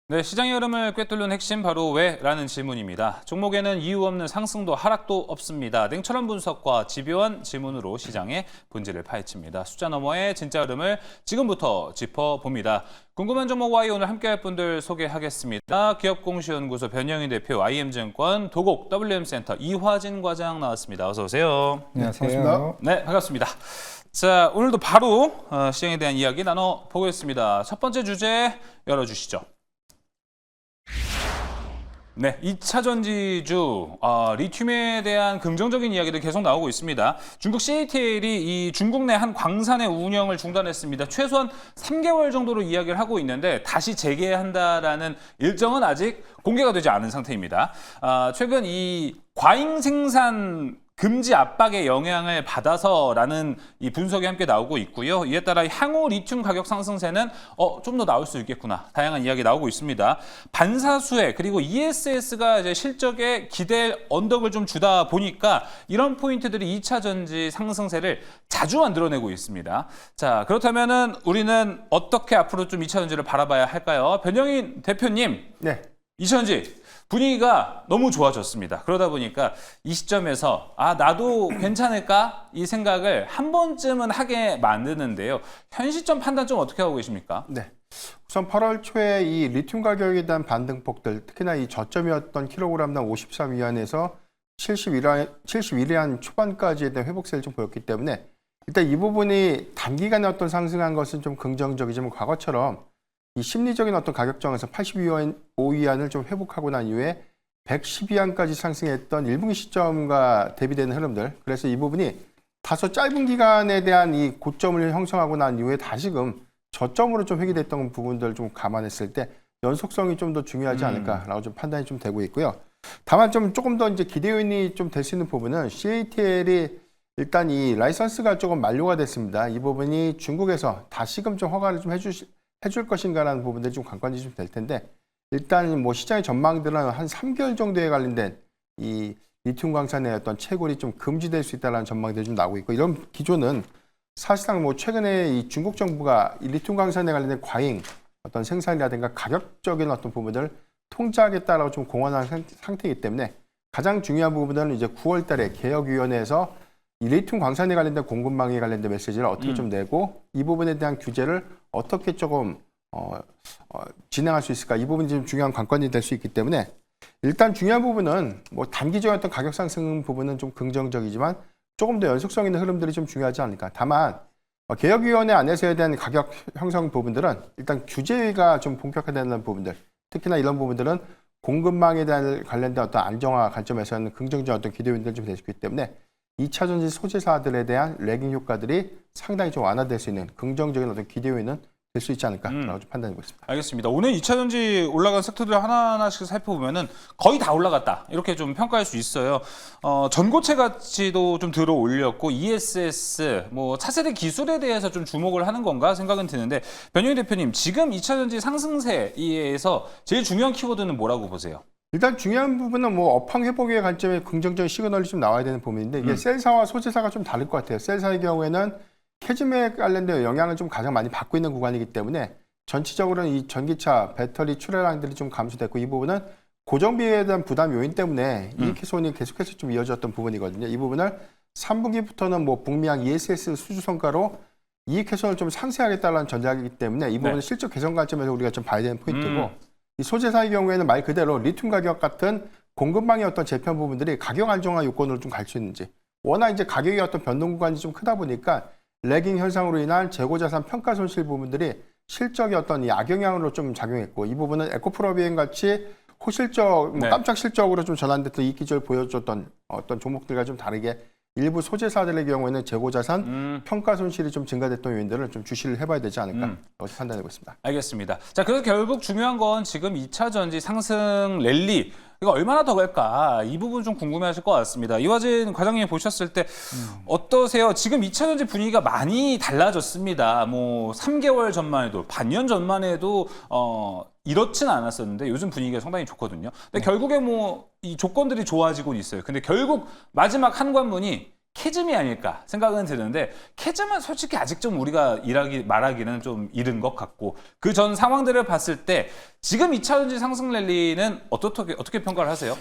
네, 시장의 흐름을 꿰뚫는 핵심 바로 왜라는 질문입니다. 종목에는 이유 없는 상승도 하락도 없습니다. 냉철한 분석과 집요한 질문으로 시장의 본질을 파헤칩니다. 숫자 너머의 진짜 흐름을 지금부터 짚어봅니다. 궁금한 종목 Y 오늘 함께할 분들 소개하겠습니다. 기업공시연구소 변영희 대표, IM증권 도곡 WM센터 이화진 과장 나왔습니다. 어서 오세요. 안녕하세요. 네, 반갑습니다. 자, 오늘도 바로 시장에 대한 이야기 나눠보겠습니다. 첫 번째 주제 열어주시죠. 네, 2차 전지주 리튬에 대한 긍정적인 이야기도 계속 나오고 있습니다. 중국 CATL이 이 중국 내 한 광산의 운영을 중단했습니다. 최소한 3개월 정도로 이야기를 하고 있는데 다시 재개한다라는 일정은 아직 공개가 되지 않은 상태입니다. 최근 이 과잉 생산 금지 압박의 영향을 받아서라는 이 분석이 함께 나오고 있고요. 이에 따라 향후 리튬 가격 상승세는 좀 더 나올 수 있겠구나. 다양한 이야기 나오고 있습니다. 반사수혜 그리고 ESS가 이제 실적에 기댈 언덕을 좀 주다 보니까 이런 포인트들이 2차 전지 상승세를 자주 만들어내고 있습니다. 자, 그렇다면은 우리는 어떻게 앞으로 좀 2차 전지를 바라봐야 할까요? 변영희 대표님. 네. 2차 전지 분위기가 너무 좋아졌습니다. 그러다 보니까 이 시점에서 나도 괜찮을까? 이 생각을 한 번쯤은 하게 만드는데요. 현 시점 판단 좀 어떻게 하고 계십니까? 네. 우선 8월 초에 이 리튬 가격에 대한 반등폭들, 특히나 이 저점이었던 킬로그램당 53위안에서 71위안 초반까지에 대한 회복세를 좀 보였기 때문에 일단 이 부분이 단기간에 어떤 상승한 것은 좀 긍정적이지만 과거처럼 이 심리적인 어떤 가격정에서 85위안을 좀 회복하고 난 이후에 110위안까지 상승했던 1분기 시점과 대비되는 흐름들. 그래서 이 부분이 다소 짧은 기간에 대한 이 고점을 형성하고 난 이후에 다시금 저점으로 좀 회귀됐던 부분들을 좀 감안했을 때 연속성이 좀 더 중요하지 않을까라고 좀 판단이 좀 되고 있고요. 다만 조금 더 이제 기대 요인이 좀 될 수 있는 부분은 CATL이 일단 이 라이선스가 조금 만료가 됐습니다. 이 부분이 중국에서 다시금 좀 허가를 좀 해줄 것인가라는 부분들이 좀 관건이 좀 될 텐데 일단 뭐 시장의 전망들은 한 3개월 정도에 관련된 이 리튬 광산의 어떤 채굴이 좀 금지될 수 있다는 전망들이 좀 나오고 있고 이런 기조는 사실상 뭐 최근에 이 중국 정부가 이 리튬 광산에 관련된 과잉 어떤 생산이라든가 가격적인 어떤 부분을 통제하겠다라고 좀 공언한 상태이기 때문에 가장 중요한 부분은 이제 9월 달에 개혁위원회에서 이 리튬 광산에 관련된 공급망에 관련된 메시지를 어떻게 좀 내고 이 부분에 대한 규제를 어떻게 조금 진행할 수 있을까 이 부분이 좀 중요한 관건이 될 수 있기 때문에 일단 중요한 부분은 뭐 단기적인 어떤 가격 상승 부분은 좀 긍정적이지만 조금 더 연속성 있는 흐름들이 좀 중요하지 않을까. 다만 개혁위원회 안에서에 대한 가격 형성 부분들은 일단 규제가 좀 본격화되는 부분들 특히나 이런 부분들은 공급망에 대한 관련된 어떤 안정화 관점에서는 긍정적인 어떤 기대 요인들이 좀 될 수 있기 때문에 2차 전지 소재사들에 대한 레깅 효과들이 상당히 좀 완화될 수 있는 긍정적인 어떤 기대 요인은 될 수 있지 않을까라고 좀 판단하고 있습니다. 알겠습니다. 오늘 2차 전지 올라간 섹터들 하나하나씩 살펴보면은 거의 다 올라갔다. 이렇게 좀 평가할 수 있어요. 전고체 가치도 좀 들어 올렸고 ESS, 뭐 차세대 기술에 대해서 좀 주목을 하는 건가 생각은 드는데 변영희 대표님, 지금 2차 전지 상승세에서 제일 중요한 키워드는 뭐라고 보세요? 일단 중요한 부분은 뭐 업황 회복의 관점에 긍정적인 시그널이 좀 나와야 되는 부분인데 이게 셀사와 소재사가 좀 다를 것 같아요. 셀사의 경우에는 캐즘에 관련된 영향을 좀 가장 많이 받고 있는 구간이기 때문에 전체적으로는 이 전기차, 배터리 출하량들이 좀 감소됐고 이 부분은 고정비에 대한 부담 요인 때문에 이익 훼손이 계속해서 좀 이어졌던 부분이거든요. 이 부분을 3분기부터는 뭐 북미양 ESS 수주 성과로 이익 훼손을 좀 상쇄하겠다는 전략이기 때문에 이 부분은 실적 개선 관점에서 우리가 좀 봐야 되는 포인트고 이 소재사의 경우에는 말 그대로 리튬 가격 같은 공급망의 어떤 재편 부분들이 가격 안정화 요건으로 좀 갈 수 있는지 워낙 이제 가격의 어떤 변동 구간이 좀 크다 보니까 레깅 현상으로 인한 재고자산 평가 손실 부분들이 실적의 어떤 이 악영향으로 좀 작용했고 이 부분은 에코프로비엔 같이 호실적, 뭐 깜짝 실적으로 좀 전환됐던 이익 기조를 보여줬던 어떤 종목들과 좀 다르게 일부 소재사들의 경우에는 재고자산 평가 손실이 좀 증가됐던 요인들을 좀 주시를 해봐야 되지 않을까 판단하고 있습니다. 알겠습니다. 자, 그래서 결국 중요한 건 지금 2차 전지 상승 랠리 이거 얼마나 더 갈까? 이 부분 좀 궁금해하실 것 같습니다. 이화진 과장님 보셨을 때 어떠세요? 지금 2차 전지 분위기가 많이 달라졌습니다. 뭐 3개월 전만 해도 반년 전만 해도 이렇진 않았었는데 요즘 분위기가 상당히 좋거든요. 근데 결국에 뭐 이 조건들이 좋아지고 있어요. 근데 결국 마지막 한 관문이 캐즘이 아닐까 생각은 드는데 캐즘은 솔직히 아직 좀 우리가 말하기는 좀 이른 것 같고 그 전 상황들을 봤을 때 지금 2차전지 상승 랠리는 어떻게 평가를 하세요?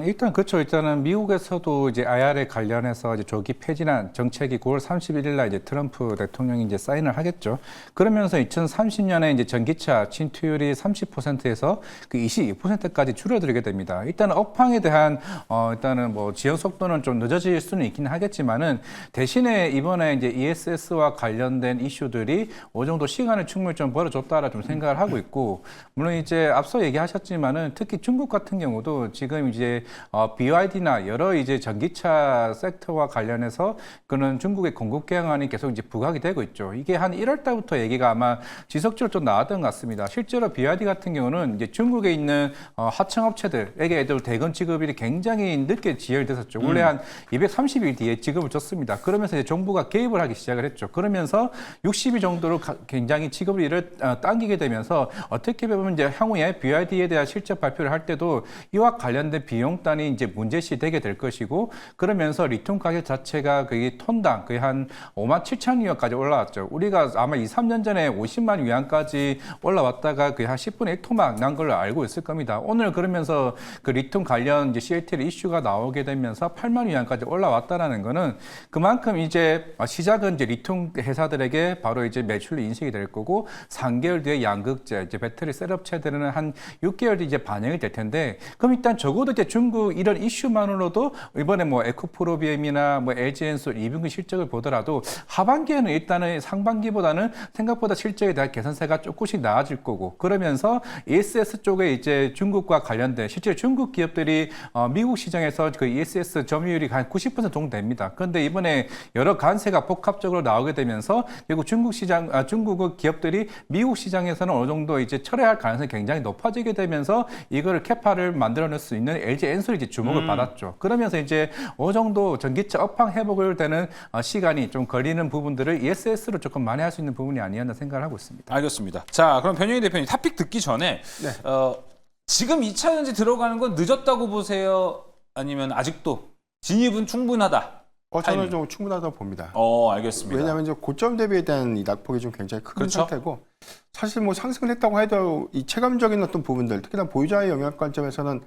일단 그렇죠. 일단은 미국에서도 이제 IRA 관련해서 이제 조기 폐지란 정책이 9월 31일 날 이제 트럼프 대통령이 이제 사인을 하겠죠. 그러면서 2030년에 이제 전기차 침투율이 30%에서 그 22%까지 줄어들게 됩니다. 일단은 업황에 대한 일단은 뭐 지연 속도는 좀 늦어질 수는 있긴 하겠지만은 대신에 이번에 이제 ESS와 관련된 이슈들이 어느 정도 시간을 충분히 좀 벌어줬다라 좀 생각을 하고 있고 물론 이제 앞서 얘기하셨지만은 특히 중국 같은 경우도 지금 이제 BYD나 여러 이제 전기차 섹터와 관련해서 그는 중국의 공급 개방안이 계속 이제 부각이 되고 있죠. 이게 한 1월 달부터 얘기가 아마 지속적으로 좀 나왔던 것 같습니다. 실제로 BYD 같은 경우는 이제 중국에 있는 하청 업체들에게 애들 대건 지급이 굉장히 늦게 지혈됐었죠. 원래 한 230일 뒤에 지급을 줬습니다. 그러면서 이제 정부가 개입을 하기 시작을 했죠. 그러면서 60일 정도로 굉장히 지급을 당기게 되면서 어떻게 보면 이제 향후에 BYD에 대한 실적 발표를 할 때도 이와 관련된 비용단이 이제 문제시 되게 될 것이고 그러면서 리튬 가격 자체가 거의 톤당 거의 한 5만 7천 위안까지 올라왔죠. 우리가 아마 2, 3년 전에 50만 위안까지 올라왔다가 거의 한 10분의 1 토막 난 걸로 알고 있을 겁니다. 오늘 그러면서 그 리튬 관련 이제 CATL 이슈가 나오게 되면서 8만 위안까지 올라왔다라는 거는 그만큼 이제 시작은 이제 리튬 회사들에게 바로 이제 매출로 인식이 될 거고 3개월 뒤에 양극재 이제 배터리 셋업체들은 한 6개월 뒤 이제 반영이 될 텐데 그럼 일단 적어도 이제 중국 이런 이슈만으로도 이번에 뭐 에코프로비엠이나 뭐 LG엔솔 2분기 실적을 보더라도 하반기에는 일단은 상반기보다는 생각보다 실적에 대한 개선세가 조금씩 나아질 거고 그러면서 ESS 쪽에 이제 중국과 관련된 실제 중국 기업들이 미국 시장에서 그 ESS 점유율이 한 90% 정도 됩니다. 그런데 이번에 여러 관세가 복합적으로 나오게 되면서 결국 중국 기업들이 미국 시장에서는 어느 정도 이제 철회할 가능성이 굉장히 높아지게 되면서 이거를 캐파를 만들어낼 수 있는 LG 엔솔이 이제 주목을 받았죠. 그러면서 이제 어느 정도 전기차 업황 회복을 되는 시간이 좀 걸리는 부분들을 ESS로 조금 만회할 수 있는 부분이 아니었나 생각을 하고 있습니다. 알겠습니다. 자, 그럼 변형희 대표님 탑픽 듣기 전에 지금 2차전지 들어가는 건 늦었다고 보세요? 아니면 아직도 진입은 충분하다? 저는 좀 충분하다고 봅니다. 알겠습니다. 왜냐하면 이제 고점 대비에 대한 이 낙폭이 좀 굉장히 큰 그렇죠? 상태고 사실 뭐 상승을 했다고 해도 이 체감적인 어떤 부분들 특히나 보유자의 영역 관점에서는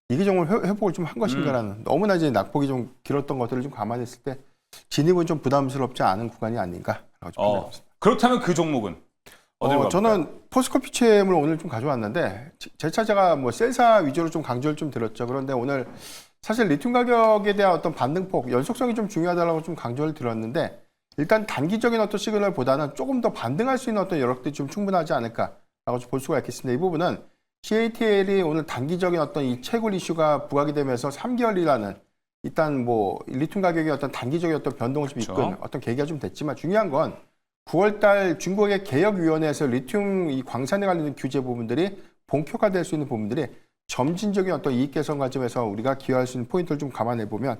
이게 정말 회복을 좀 한 것인가라는 너무나 이제 낙폭이 좀 길었던 것들을 좀 감안했을 때 진입은 좀 부담스럽지 않은 구간이 아닌가라고 좀 생각합니다. 그렇다면 그 종목은 어디로 저는 포스코 피체물 오늘 좀 가져왔는데 제가 뭐 셀사 위주로 좀 강조를 좀 드렸죠. 그런데 오늘 사실 리튬 가격에 대한 어떤 반등폭, 연속성이 좀 중요하다고 좀 강조를 드렸는데 일단 단기적인 어떤 시그널보다는 조금 더 반등할 수 있는 어떤 여력들이 좀 충분하지 않을까라고 볼 수가 있겠습니다. 이 부분은 CATL이 오늘 단기적인 어떤 이 채굴 이슈가 부각이 되면서 3개월이라는 일단 뭐 리튬 가격의 어떤 단기적인 어떤 변동을 좀 이끈 어떤 계기가 좀 됐지만 중요한 건 9월달 중국의 개혁위원회에서 리튬 이 광산에 관련된 규제 부분들이 본격화될 수 있는 부분들이 점진적인 어떤 이익 개선 관점에서 우리가 기여할 수 있는 포인트를 좀 감안해 보면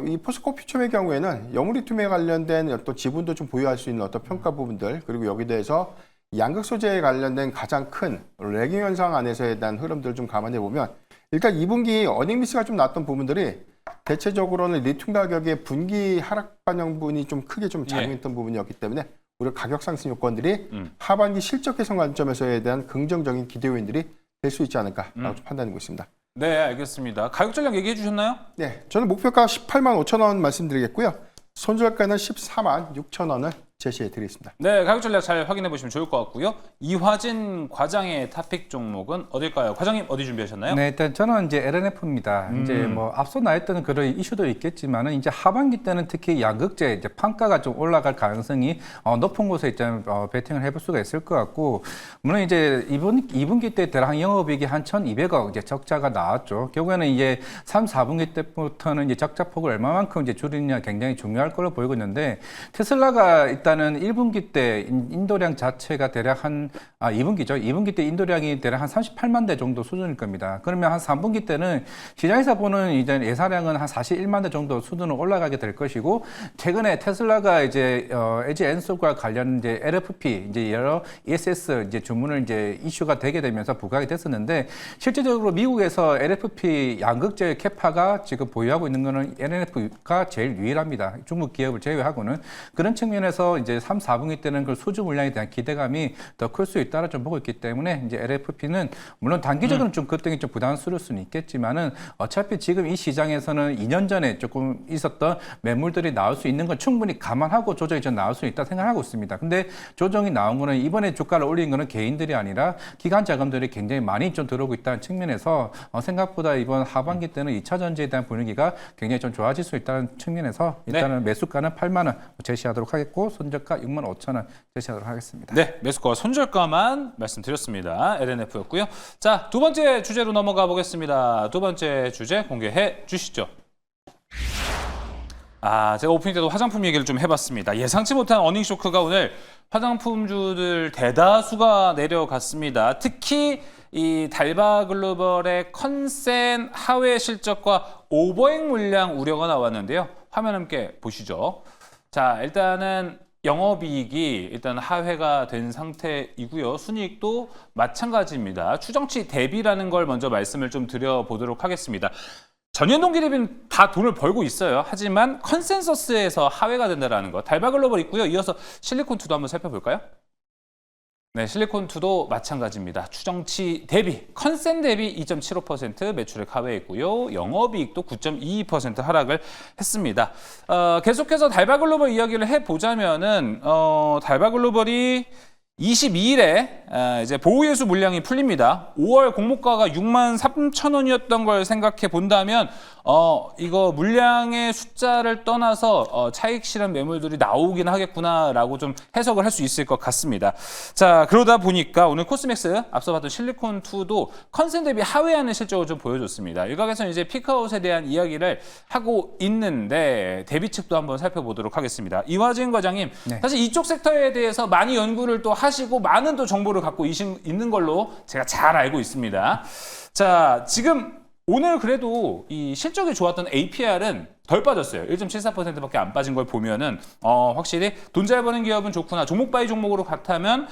이 포스코 퓨처의 경우에는 영리튬에 관련된 어떤 지분도 좀 보유할 수 있는 어떤 평가 부분들 그리고 여기 대해서 양극 소재에 관련된 가장 큰 레깅 현상 안에서에 대한 흐름들을 좀 감안해 보면 일단 2분기 어닝 미스가 좀 났던 부분들이 대체적으로는 리튬 가격의 분기 하락 반영분이 좀 크게 좀 작용했던 부분이었기 때문에 우리가 가격 상승 요건들이 하반기 실적 개선 관점에서에 대한 긍정적인 기대 요인들이 될 수 있지 않을까라고 좀 판단하고 있습니다. 네, 알겠습니다. 가격 전략 얘기해 주셨나요? 네, 저는 목표가 18만 5천 원 말씀드리겠고요. 손절가는 14만 6천 원을 제시해 드리겠습니다. 네, 가격 전략 잘 확인해 보시면 좋을 것 같고요. 이화진 과장의 탑픽 종목은 어딜까요? 과장님 어디 준비하셨나요? 네, 일단 저는 이제 LNF입니다. 이제 뭐 앞서 나왔던 그런 이슈도 있겠지만은 이제 하반기 때는 특히 양극재 이제 판가가 좀 올라갈 가능성이 높은 곳에 일단 베팅을 해볼 수가 있을 것 같고 물론 이제 2분기 때 대략 영업이익이 한 1,200억 이제 적자가 나왔죠. 결국에는 이제 3, 4분기 때부터는 이제 적자 폭을 얼마만큼 이제 줄이느냐 굉장히 중요할 걸로 보이고 있는데 테슬라가 일단 일단은 1분기 때 인도량 자체가 대략 2분기죠. 2분기 때 인도량이 대략 한 38만 대 정도 수준일 겁니다. 그러면 한 3분기 때는 시장에서 보는 이제 예상량은 한 41만 대 정도 수준으로 올라가게 될 것이고, 최근에 테슬라가 이제 LG 엔솔과 관련 이제 LFP 이제 여러 ESS 이제 주문을 이제 이슈가 되게 되면서 부각이 됐었는데, 실질적으로 미국에서 LFP 양극재 캐파가 지금 보유하고 있는 거는 NF가 제일 유일합니다. 중국 기업을 제외하고는. 그런 측면에서 이제 3, 4분기 때는 그 수주 물량에 대한 기대감이 더 클 수 있다라 좀 보고 있기 때문에, 이제 LFP는 물론 단기적으로는 좀 그때는 좀 부담스러울 수는 있겠지만은, 어차피 지금 이 시장에서는 2년 전에 조금 있었던 매물들이 나올 수 있는 건 충분히 감안하고 조정이 좀 나올 수 있다 생각하고 있습니다. 근데 조정이 나온 거는 이번에 주가를 올린 거는 개인들이 아니라 기관 자금들이 굉장히 많이 좀 들어오고 있다는 측면에서 생각보다 이번 하반기 때는 2차 전지에 대한 분위기가 굉장히 좀 좋아질 수 있다는 측면에서 일단은 매수가는 8만 원 제시하도록 하겠고, 손절가 6만 5천 원 제시하도록 하겠습니다. 네, 매수가와 손절가만 말씀드렸습니다. LNF였고요. 자, 두 번째 주제로 넘어가 보겠습니다. 두 번째 주제 공개해 주시죠. 제가 오프닝 때도 화장품 얘기를 좀 해봤습니다. 예상치 못한 어닝 쇼크가 오늘 화장품주들 대다수가 내려갔습니다. 특히 이 달바 글로벌의 컨센 하회 실적과 오버행 물량 우려가 나왔는데요. 화면 함께 보시죠. 자, 일단은 영업이익이 일단 하회가 된 상태이고요. 순이익도 마찬가지입니다. 추정치 대비라는 걸 먼저 말씀을 좀 드려보도록 하겠습니다. 전년 동기 대비는 다 돈을 벌고 있어요. 하지만 컨센서스에서 하회가 된다는 거. 달바 글로벌 있고요. 이어서 실리콘2도 한번 살펴볼까요? 네, 실리콘2도 마찬가지입니다. 추정치 대비, 컨센 대비 2.75% 매출액 하회했고요. 영업이익도 9.22% 하락을 했습니다. 계속해서 달바 글로벌 이야기를 해보자면은 달바 글로벌이 22일에 이제 보호예수 물량이 풀립니다. 5월 공모가가 6만 3천 원이었던 걸 생각해 본다면 이거 물량의 숫자를 떠나서 차익 실현 매물들이 나오긴 하겠구나라고 좀 해석을 할 수 있을 것 같습니다. 자, 그러다 보니까 오늘 코스맥스 앞서 봤던 실리콘2도 컨센 대비 하회하는 실적을 좀 보여줬습니다. 일각에서는 이제 피크아웃에 대한 이야기를 하고 있는데 대비측도 한번 살펴보도록 하겠습니다. 이화진 과장님, 네. 사실 이쪽 섹터에 대해서 많이 연구를 또 하시고 많은 또 정보를 갖고 있는 걸로 제가 잘 알고 있습니다. 자, 지금 오늘 그래도 이 실적이 좋았던 APR은 덜 빠졌어요. 1.74%밖에 안 빠진 걸 보면은 확실히 돈 잘 버는 기업은 좋구나. 종목 바이 종목으로 같다면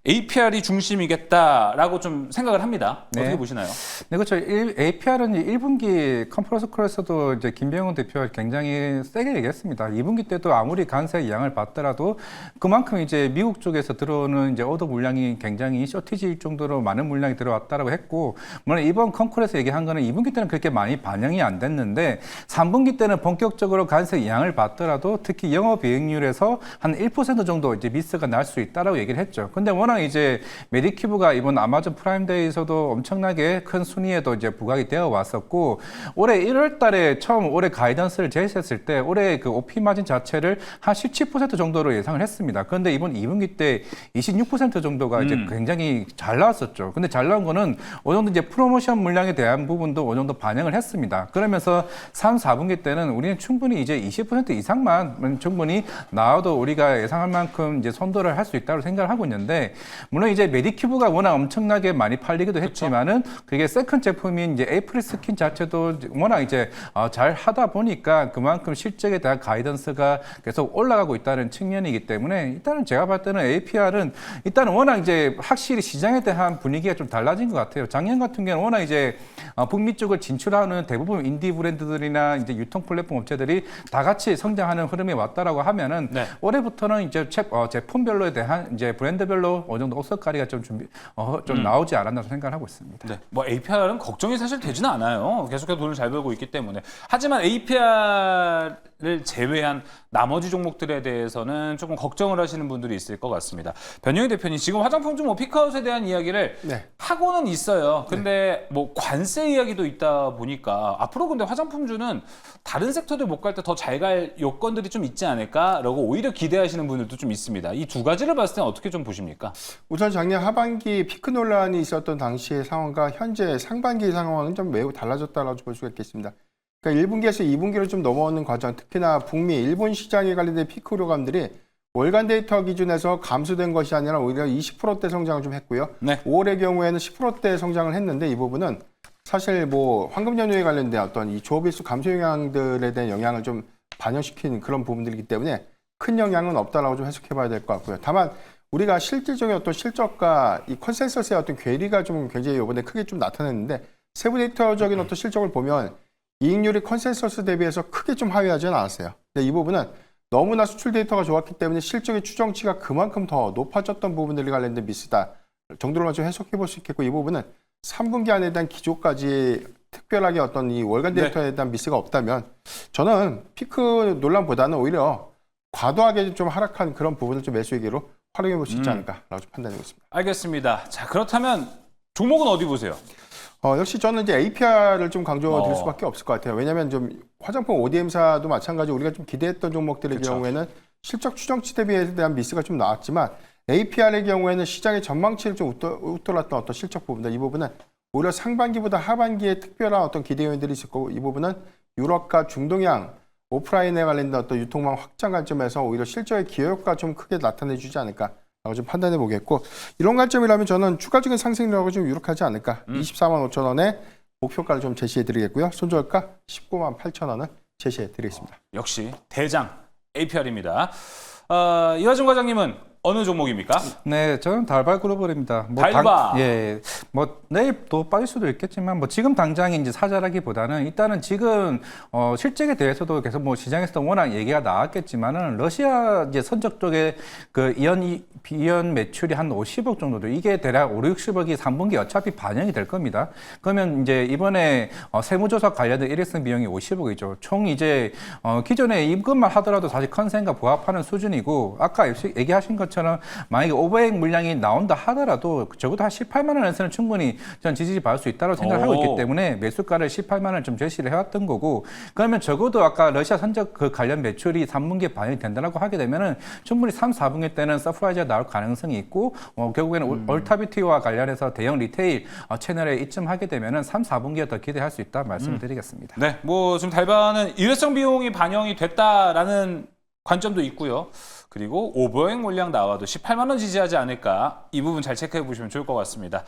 APR이 중심이겠다라고 좀 생각을 합니다. 네. 어떻게 보시나요? 네, 그렇죠. APR은 1분기 컨퍼런스 콜에서도 이제 김병훈 대표가 굉장히 세게 얘기했습니다. 2분기 때도 아무리 관세 양을 받더라도 그만큼 이제 미국 쪽에서 들어오는 이제 오더 물량이 굉장히 쇼티지일 정도로 많은 물량이 들어왔다라고 했고, 물론 이번 컨콜에서 얘기한 거는 2분기 때는 그렇게 많이 반영이 안 됐는데 3분기 때는 본격적으로 관세 양을 받더라도 특히 영업이익률에서 한 1% 정도 이제 미스가 날 수 있다라고 얘기를 했죠. 근데 워낙 이제 메디큐브가 이번 아마존 프라임데이에서도 엄청나게 큰 순위에도 이제 부각이 되어 왔었고, 올해 1월 달에 처음 올해 가이던스를 제시했을 때 올해 그 OP 마진 자체를 한 17% 정도로 예상을 했습니다. 그런데 이번 2분기 때 26% 정도가 이제 굉장히 잘 나왔었죠. 근데 잘 나온 거는 어느 정도 이제 프로모션 물량에 대한 부분도 어느 정도 반영을 했습니다. 그러면서 3, 4분기 때는 우리는 충분히 이제 20% 이상만 충분히 나와도 우리가 예상할 만큼 이제 선도를 할 수 있다고 생각을 하고 있는데, 물론 이제 메디큐브가 워낙 엄청나게 많이 팔리기도 했지만은 그게 세컨 제품인 이제 에이프릴 스킨 자체도 워낙 이제 잘 하다 보니까 그만큼 실적에 대한 가이던스가 계속 올라가고 있다는 측면이기 때문에 일단은 제가 봤을 때는 APR은 일단은 워낙 이제 확실히 시장에 대한 분위기가 좀 달라진 것 같아요. 작년 같은 경우는 워낙 이제 북미 쪽을 진출하는 대부분 인디 브랜드들이나 이제 유통 플랫폼 업체들이 다 같이 성장하는 흐름이 왔다라고 하면은 네. 올해부터는 이제 제품별로에 대한 이제 브랜드별로 어느 정도 옷색깔이가 좀 나오지 않았나 생각을 하고 있습니다. 네, 뭐 APR은 걱정이 사실 되지는 않아요. 계속해서 돈을 잘 벌고 있기 때문에. 하지만 APR을 제외한 나머지 종목들에 대해서는 조금 걱정을 하시는 분들이 있을 것 같습니다. 변영희 대표님, 지금 화장품주 뭐 피크아웃에 대한 이야기를 하고는 있어요. 근데 뭐 관세 이야기도 있다 보니까 앞으로 근데 화장품주는 다른 섹터들 못 갈 때 더 잘 갈 요건들이 좀 있지 않을까라고 오히려 기대하시는 분들도 좀 있습니다. 이 두 가지를 봤을 때는 어떻게 좀 보십니까? 우선 작년 하반기 피크 논란이 있었던 당시의 상황과 현재 상반기 상황은 좀 매우 달라졌다고 볼 수가 있겠습니다. 그러니까 1분기에서 2분기로 좀 넘어오는 과정, 특히나 북미, 일본 시장에 관련된 피크 우려감들이 월간 데이터 기준에서 감소된 것이 아니라 오히려 20%대 성장을 좀 했고요. 네. 5월의 경우에는 10%대 성장을 했는데 이 부분은 사실 뭐 황금 연휴에 관련된 어떤 이 조업일수 감소 영향들에 대한 영향을 좀 반영시킨 그런 부분들이기 때문에 큰 영향은 없다라고 좀 해석해 봐야 될 것 같고요. 다만 우리가 실질적인 어떤 실적과 이 컨센서스의 어떤 괴리가 좀 굉장히 이번에 크게 좀 나타났는데 세부 데이터적인 어떤 실적을 보면 이익률이 컨센서스 대비해서 크게 좀 하회하지는 않았어요. 근데 이 부분은 너무나 수출 데이터가 좋았기 때문에 실적의 추정치가 그만큼 더 높아졌던 부분들이 관련된 미스다 정도로만 좀 해석해 볼 수 있겠고 이 부분은 3분기 안에 대한 기조까지 특별하게 어떤 이 월간 데이터에 대한 미스가 없다면 저는 피크 논란보다는 오히려 과도하게 좀 하락한 그런 부분을 좀 매수익으로 활용해 볼 수 있지 않을까라고 좀 판단하고 있습니다. 알겠습니다. 자, 그렇다면 종목은 어디 보세요? 역시 저는 이제 APR을 좀 강조드릴 수밖에 없을 것 같아요. 왜냐하면 좀 화장품 ODM사도 마찬가지로 우리가 좀 기대했던 종목들의 그쵸. 경우에는 실적 추정치 대비에 대한 미스가 좀 나왔지만 APR의 경우에는 시장의 전망치를 좀 웃돌았던 어떤 실적 부분들 이 부분은 오히려 상반기보다 하반기에 특별한 어떤 기대 요인들이 있을 거고 이 부분은 유럽과 중동양 오프라인에 관련된 어떤 유통망 확장 관점에서 오히려 실적의 기여효과가 좀 크게 나타내주지 않을까라고 좀 판단해 보겠고 이런 관점이라면 저는 추가적인 상승력이 좀 유력하지 않을까 24만 5천 원에 목표가를 좀 제시해 드리겠고요. 손절가 19만 8천 원을 제시해 드리겠습니다. 역시 대장 APR입니다. 이화준 과장님은 어느 종목입니까? 네, 저는 달바 글로벌입니다. 달바. 예, 뭐 내일 또 빠질 수도 있겠지만 뭐 지금 당장 이제 사자라기보다는 일단은 지금 실적에 대해서도 계속 뭐 시장에서도 워낙 얘기가 나왔겠지만은 러시아 이제 선적 쪽에 그 비연 매출이 한 50억 정도도 이게 대략 5, 60억이 3분기 어차피 반영이 될 겁니다. 그러면 이제 이번에 세무조사 관련된 일회성 비용이 50억이죠. 총 이제 기존에 이것만 하더라도 사실 컨센과 부합하는 수준이고 아까 얘기하신 것처럼 만약에 오버액 물량이 나온다 하더라도 적어도 한 18만 원에서는 충분히 전 지지를 받을 수 있다고 생각을 하고 있기 때문에 매수가를 18만 원을 좀 제시를 해왔던 거고 그러면 적어도 아까 러시아 선적 그 관련 매출이 3분기에 반영이 된다고 하게 되면은 충분히 3, 4분기 때는 서프라이즈가 나올 가능성이 있고 결국에는 얼타비티와 관련해서 대형 리테일 채널에 입점하게 되면은 3, 4분기에 더 기대할 수 있다 말씀을 드리겠습니다. 네, 뭐 지금 달바는 일회성 비용이 반영이 됐다라는 관점도 있고요. 그리고 오버액 물량 나와도 18만 원 지지하지 않을까 이 부분 잘 체크해 보시면 좋을 것 같습니다.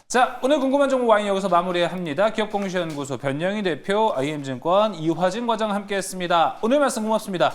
자, 오늘 궁금한 정보 와인 여기서 마무리합니다. 기업공시연구소 변영희 대표, IM증권 이화진 과장 함께했습니다. 오늘 말씀 고맙습니다.